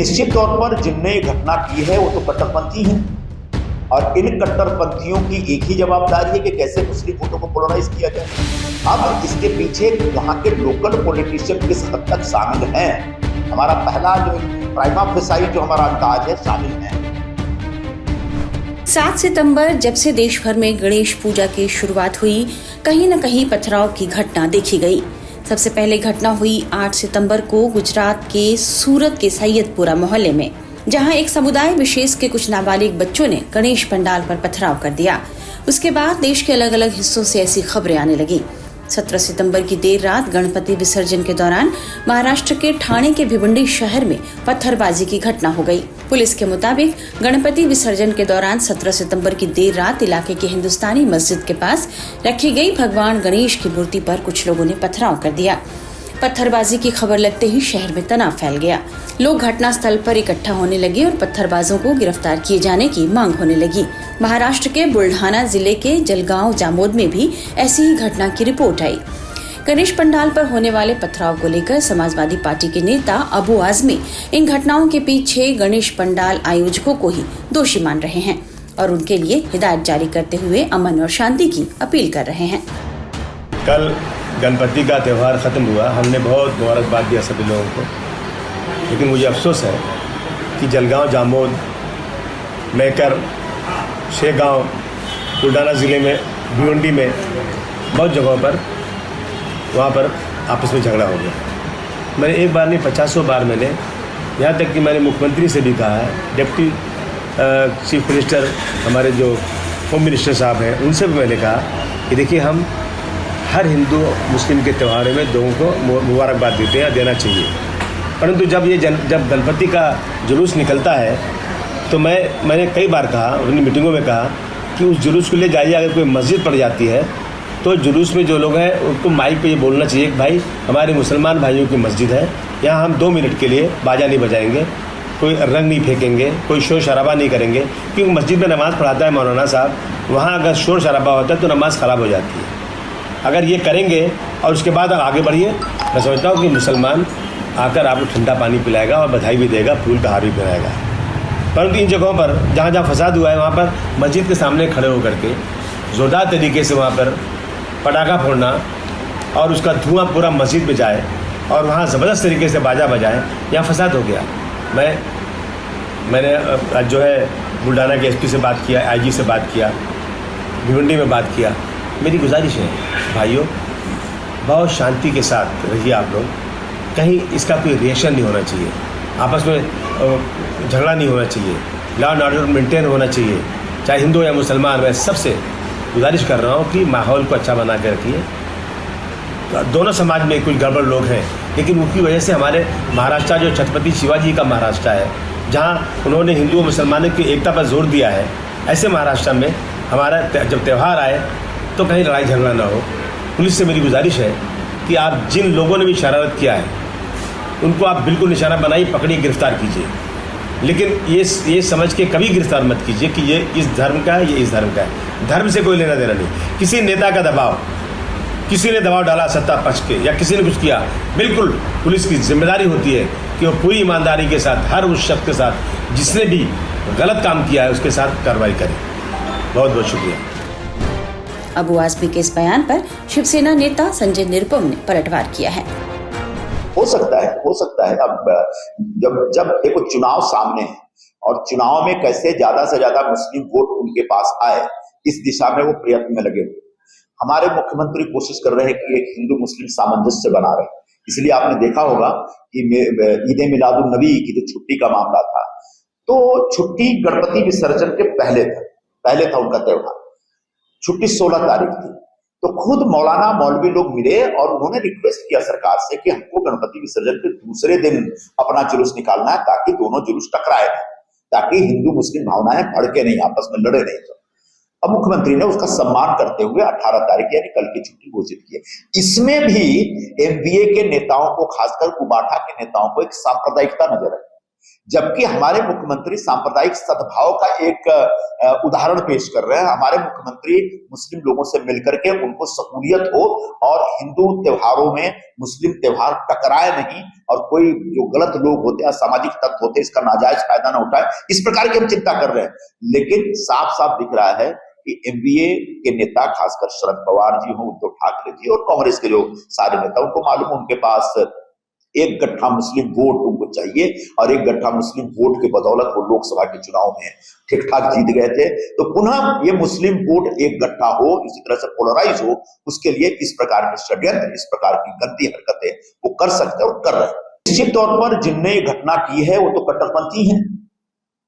निश्चित तौर पर जिनने ये घटना की है वो तो कट्टरपंथी हैं और इन कट्टरपंथियों की एक ही जवाबदारी है कि कैसे मुस्लिम वोटों को पोलराइज किया जाए। अब इसके पीछे वहां के लोकल पॉलिटिशियन किस हद तक शामिल हैं, हमारा पहला जो प्राइमा फेसाई जो हमारा अंदाज है शामिल है। 7 सितंबर जब से देश भर में गणेश पूजा की शुरुआत हुई, कहीं न कहीं पथराव की घटना देखी गई। सबसे पहले घटना हुई 8 सितंबर को गुजरात के सूरत के सैयदपुरा मोहल्ले में, जहां एक समुदाय विशेष के कुछ नाबालिग बच्चों ने गणेश पंडाल पर पथराव कर दिया। उसके बाद देश के अलग अलग हिस्सों से ऐसी खबरें आने लगी। 17 सितंबर की देर रात गणपति विसर्जन के दौरान महाराष्ट्र के ठाणे के भिवंडी शहर में पत्थरबाजी की घटना हो गई। पुलिस के मुताबिक गणपति विसर्जन के दौरान 17 सितंबर की देर रात इलाके के हिंदुस्तानी मस्जिद के पास रखी गई भगवान गणेश की मूर्ति पर कुछ लोगों ने पथराव कर दिया। पत्थरबाजी की खबर लगते ही शहर में तनाव फैल गया। लोग घटनास्थल पर इकट्ठा होने लगे और पत्थरबाजों को गिरफ्तार किए जाने की मांग होने लगी। महाराष्ट्र के बुल्ढाना जिले के जलगांव जामोद में भी ऐसी ही घटना की रिपोर्ट आई। गणेश पंडाल पर होने वाले पथराव को लेकर समाजवादी पार्टी के नेता अबू आजमी इन घटनाओं के पीछे गणेश पंडाल आयोजकों को ही दोषी मान रहे हैं और उनके लिए हिदायत जारी करते हुए अमन और शांति की अपील कर रहे हैं। कल गणपति का त्यौहार ख़त्म हुआ, हमने बहुत मुबारकबाद दिया सभी लोगों को, लेकिन मुझे अफसोस है कि जलगांव, जामोद, मेकर, शेगांव, बुल्ढाना ज़िले में, भिवंडी में बहुत जगहों पर वहाँ पर आपस में झगड़ा हो गया। मैंने एक बार नहीं 50 बार मैंने, यहाँ तक कि मैंने मुख्यमंत्री से भी कहा है, डिप्टी चीफ मिनिस्टर हमारे जो होम मिनिस्टर साहब हैं उनसे भी मैंने कहा कि देखिए हम हर हिंदू मुस्लिम के त्योहारों में लोगों को मुबारकबाद देते हैं, देना चाहिए, परंतु जब गणपति का जुलूस निकलता है तो मैंने कई बार कहा, अपनी मीटिंगों में कहा कि उस जुलूस को ले जाइए। अगर कोई मस्जिद पड़ जाती है तो जुलूस में जो लोग हैं उनको माइक पे ये बोलना चाहिए कि भाई हमारे मुसलमान भाइयों की मस्जिद है, यहाँ हम 2 मिनट के लिए बाजा नहीं बजाएंगे, कोई रंग नहीं फेंकेंगे, कोई शोर शराबा नहीं करेंगे, क्योंकि मस्जिद में नमाज़ पढ़ाता है मौलाना साहब, वहाँ अगर शोर शराबा होता है तो नमाज़ ख़राब हो जाती है। अगर ये करेंगे और उसके बाद आप आगे बढ़िए, मैं समझता हूँ कि मुसलमान आकर आपको ठंडा पानी पिलाएगा और बधाई भी देगा, फूल का हार भी पहनाएगा। परंतु इन जगहों पर जहाँ जहाँ फसाद हुआ है वहाँ पर मस्जिद के सामने खड़े होकर के ज़ोरदार तरीके से वहाँ पर पटाखा फोड़ना और उसका धुआं पूरा मस्जिद में जाए और वहाँ ज़बरदस्त तरीके से बाजा बजाए, यहाँ फसाद हो गया। मैंने जो है बुल्ढाना के एसपी से बात किया, आईजी से बात किया, भिवंडी में बात किया। मेरी गुजारिश है भाइयों, बहुत शांति के साथ रहिए आप लोग, कहीं इसका कोई रिएक्शन नहीं होना चाहिए, आपस में झगड़ा नहीं होना चाहिए, लॉ एंड ऑर्डर मेंटेन होना चाहिए, चाहे हिंदू या मुसलमान। मैं सबसे गुजारिश कर रहा हूँ कि माहौल को अच्छा बना के रखिए। दोनों समाज में कुछ गड़बड़ लोग हैं, लेकिन उनकी वजह से हमारे महाराष्ट्र जो छत्रपति शिवाजी का महाराष्ट्र है, जहाँ उन्होंने हिंदू और मुसलमानों की एकता पर जोर दिया है, ऐसे महाराष्ट्र में हमारा जब त्यौहार आए तो कहीं लड़ाई झगड़ा ना हो। पुलिस से मेरी गुजारिश है कि आप जिन लोगों ने भी शरारत किया है उनको आप बिल्कुल निशाना बनाइए, पकड़िए, गिरफ्तार कीजिए, लेकिन ये समझ के कभी गिरफ्तार मत कीजिए कि ये इस धर्म का है, ये इस धर्म का है। धर्म से कोई लेना देना नहीं। किसी नेता का दबाव, किसी ने दबाव डाला सत्ता पक्ष के या किसी ने कुछ किया, बिल्कुल पुलिस की जिम्मेदारी होती है कि वो पूरी ईमानदारी के साथ हर उस शख्स के साथ जिसने भी गलत काम किया है उसके साथ कार्रवाई करें। बहुत बहुत शुक्रिया। अबू आजमी के इस बयान पर शिवसेना नेता संजय निरुपम ने पलटवार किया है। हो सकता है। अब जब देखो चुनाव सामने है और चुनाव में कैसे ज्यादा से ज्यादा मुस्लिम वोट उनके पास आए, इस दिशा में वो प्रयत्न में लगे हुए। हमारे मुख्यमंत्री कोशिश कर रहे हैं कि एक हिंदू मुस्लिम सामंजस्य बना रहे, इसलिए आपने देखा होगा कि ईद मिलादुन नबी की जो छुट्टी का मामला था, तो छुट्टी गणपति विसर्जन के पहले था उनका त्योहार, छुट्टी 16 तारीख थी। तो खुद मौलाना मौलवी लोग मिले और उन्होंने रिक्वेस्ट किया सरकार से कि हमको गणपति विसर्जन के दूसरे दिन अपना जुलूस निकालना है, ताकि दोनों जुलूस टकराए, ताकि हिंदू मुस्लिम भावनाएं भड़के नहीं, आपस में लड़े नहीं। तो अब मुख्यमंत्री ने उसका सम्मान करते हुए 18 तारीख यानी कल की छुट्टी घोषित की है। इसमें भी एमवीए के नेताओं को, खासकर कुबाठा के नेताओं को एक सांप्रदायिकता नजर आई। जबकि हमारे मुख्यमंत्री सांप्रदायिक सद्भाव का एक उदाहरण पेश कर रहे हैं। हमारे मुख्यमंत्री मुस्लिम लोगों से मिलकर के उनको सहूलियत हो और हिंदू त्योहारों में मुस्लिम त्योहार टकराए नहीं और कोई जो गलत लोग होते हैं, सामाजिक तत्व होते हैं, इसका नाजायज फायदा ना उठाए, इस प्रकार की हम चिंता कर रहे हैं। लेकिन साफ साफ दिख रहा है कि एमवीए के नेता, खासकर शरद पवार जी हो, उद्धव ठाकरे जी और कांग्रेस के जो सारे नेता, उनको मालूम है उनके पास एक गट्ठा मुस्लिम वोट उनको चाहिए और एक गट्ठा मुस्लिम वोट के बदौलत वो लोकसभा के चुनाव में ठीक ठाक जीत गए थे। तो पुनः ये मुस्लिम वोट एक गट्ठा हो, इसी तरह से पोलराइज हो, उसके लिए इस प्रकार के षड्यंत्र, इस प्रकार की गंदी हरकतें वो कर सकते हैं और कर रहे हैं। निश्चित तौर पर जिनने ये घटना की है वो तो कट्टरपंथी हैं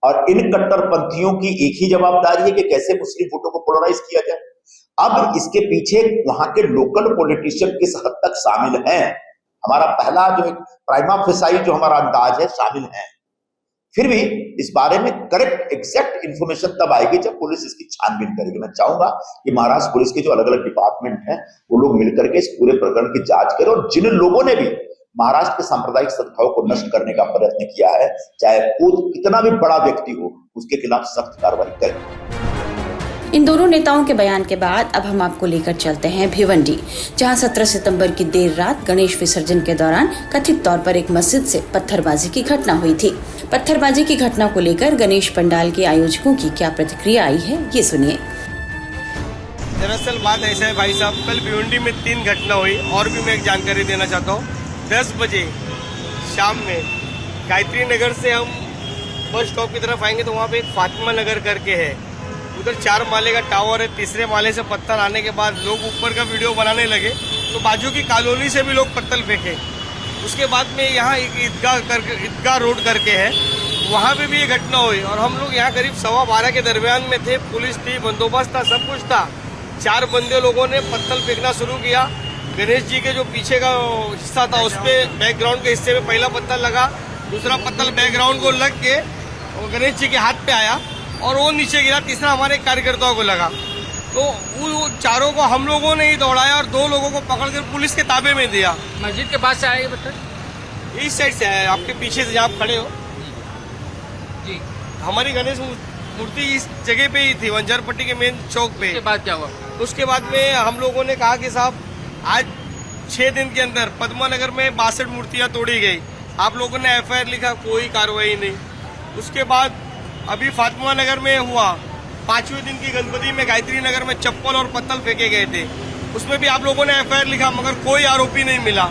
और इन कट्टरपंथियों की एक ही जवाबदारी है कि कैसे मुस्लिम वोटों को पोलराइज किया जाए। अब इसके पीछे वहां के लोकल पॉलिटिशियन किस हद तक शामिल हैं, हमारा पहला जो एक प्राइमा फेसाई जो हमारा अंदाज है, शामिल है। फिर भी इस बारे में करेक्ट एग्जैक्ट इंफॉर्मेशन तब आएगी जब पुलिस इसकी छानबीन करेगी। मैं चाहूंगा कि महाराष्ट्र पुलिस के जो अलग अलग डिपार्टमेंट हैं वो लोग मिलकर के इस पूरे प्रकरण की जांच करें और जिन लोगों ने भी महाराष्ट्र के सांप्रदायिक सद्भाव को नष्ट करने का प्रयत्न किया है, चाहे वो कितना भी बड़ा व्यक्ति हो, उसके खिलाफ सख्त कार्रवाई करें। इन दोनों नेताओं के बयान के बाद अब हम आपको लेकर चलते हैं भिवंडी, जहां 17 सितंबर की देर रात गणेश विसर्जन के दौरान कथित तौर पर एक मस्जिद से पत्थरबाजी की घटना हुई थी। पत्थरबाजी की घटना को लेकर गणेश पंडाल के आयोजकों की क्या प्रतिक्रिया आई है, ये सुनिए। दरअसल बात ऐसा है भाई साहब, कल भिवंडी में 3 घटना हुई और भी मैं एक जानकारी देना चाहता हूँ। 10 बजे शाम में गायत्री नगर से हम बस स्टॉप की तरफ आएंगे तो वहाँ पे एक फातिमा नगर करके है, उधर 4 माले का टावर है। तीसरे माले से पत्थर आने के बाद लोग ऊपर का वीडियो बनाने लगे तो बाजू की कॉलोनी से भी लोग पत्थर फेंके। उसके बाद में यहाँ एक ईदगाह रोड करके है, वहाँ पे भी ये घटना हुई और हम लोग यहाँ करीब 12:15 के दरमियान में थे। पुलिस थी, बंदोबस्त था, सब कुछ था। 4 बंदे लोगों ने पत्थर फेंकना शुरू किया। गणेश जी के जो पीछे का हिस्सा था उस पर बैकग्राउंड के हिस्से में पहला पत्थर लगा, दूसरा पत्थर बैकग्राउंड को लग के और गणेश जी के हाथ पे आया और वो नीचे गिरा, तीसरा हमारे कार्यकर्ताओं को लगा। तो वो चारों को हम लोगों ने ही दौड़ाया और 2 लोगों को पकड़कर पुलिस के ताबे में दिया। मस्जिद के पास से आया ये पत्थर? इस साइड से आया, आपके पीछे से जहाँ आप खड़े हो जी। हमारी गणेश मूर्ति इस जगह पे ही थी, वंजरपट्टी के मेन चौक पे। उसके बाद क्या हुआ? उसके बाद में हम लोगों ने कहा कि साहब आज 6 दिन के अंदर पद्मा नगर में 62 मूर्तियां तोड़ी गई। आप लोगों ने एफआईआर लिखा, कोई कार्रवाई नहीं। उसके बाद अभी फातिमा नगर में हुआ, 5वें दिन की गणपति में गायत्री नगर में चप्पल और पत्थर फेंके गए थे, उसमें भी आप लोगों ने एफआईआर लिखा मगर कोई आरोपी नहीं मिला।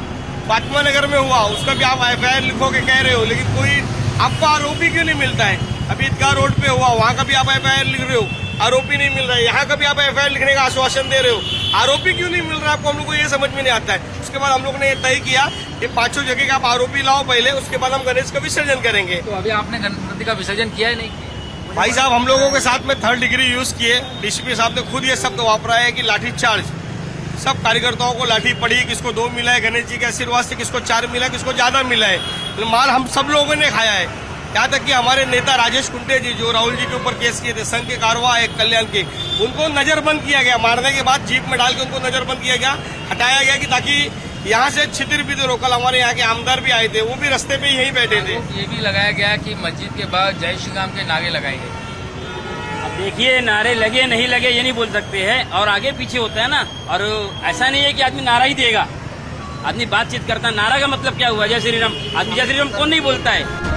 फातिमा नगर में हुआ, उसका भी आप एफआईआर लिखोगे कह रहे हो, लेकिन कोई आपको आरोपी क्यों नहीं मिलता है? अभी ईदगाह रोड पे हुआ, वहाँ का भी आप एफआईआर लिख रहे हो, आरोपी नहीं मिल रहा है। यहाँ का भी आप एफआईआर लिखने का आश्वासन दे रहे हो, आरोपी क्यों नहीं मिल रहा है आपको? हम लोग को ये समझ में नहीं आता है। उसके बाद हम लोग ने ये तय किया कि 5 जगह का आप आरोपी लाओ पहले, उसके बाद हम गणेश का विसर्जन करेंगे। तो अभी आपने गणपति का विसर्जन किया है नहीं? भाई साहब हम लोगों के साथ में 3rd डिग्री यूज किए। डीसीपी साहब ने खुद ये शब्द वापरा है कि लाठी चार्ज। सब कार्यकर्ताओं को लाठी पड़ी, किसको 2 मिला है गणेश जी के आशीर्वाद से, किसको 4 मिला है, किसको ज्यादा मिला है। माल हम सब लोगों ने खाया है। यहाँ तक कि हमारे नेता राजेश कुंटे जी जो राहुल जी के ऊपर केस किए थे, संघ के कारवा एक कल्याण के, उनको नजरबंद किया गया। मारने के बाद जीप में डाल के उनको नजरबंद किया गया, हटाया गया कि ताकि यहाँ से छितिर बितर हो। कल हमारे यहाँ के आमदार भी आए थे, वो भी रास्ते पे यहीं बैठे थे। ये भी लगाया गया कि मस्जिद के बाद जय श्री राम के नारे लगाए गए। अब देखिए, नारे लगे नहीं लगे ये नहीं बोल सकते हैं, और आगे पीछे होता है ना। और ऐसा नहीं है कि आदमी नारा ही देगा, आदमी बातचीत करता है। नारा का मतलब क्या हुआ? जय श्री राम, आदमी जय श्री राम कौन नहीं बोलता है?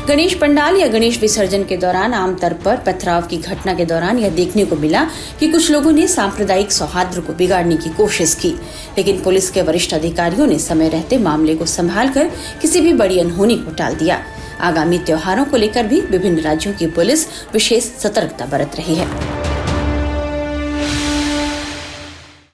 गणेश पंडाल या गणेश विसर्जन के दौरान आमतौर पर पथराव की घटना के दौरान यह देखने को मिला कि कुछ लोगों ने सांप्रदायिक सौहार्द को बिगाड़ने की कोशिश की, लेकिन पुलिस के वरिष्ठ अधिकारियों ने समय रहते मामले को संभालकर किसी भी बड़ी अनहोनी को टाल दिया। आगामी त्योहारों को लेकर भी विभिन्न राज्यों की पुलिस विशेष सतर्कता बरत रही है।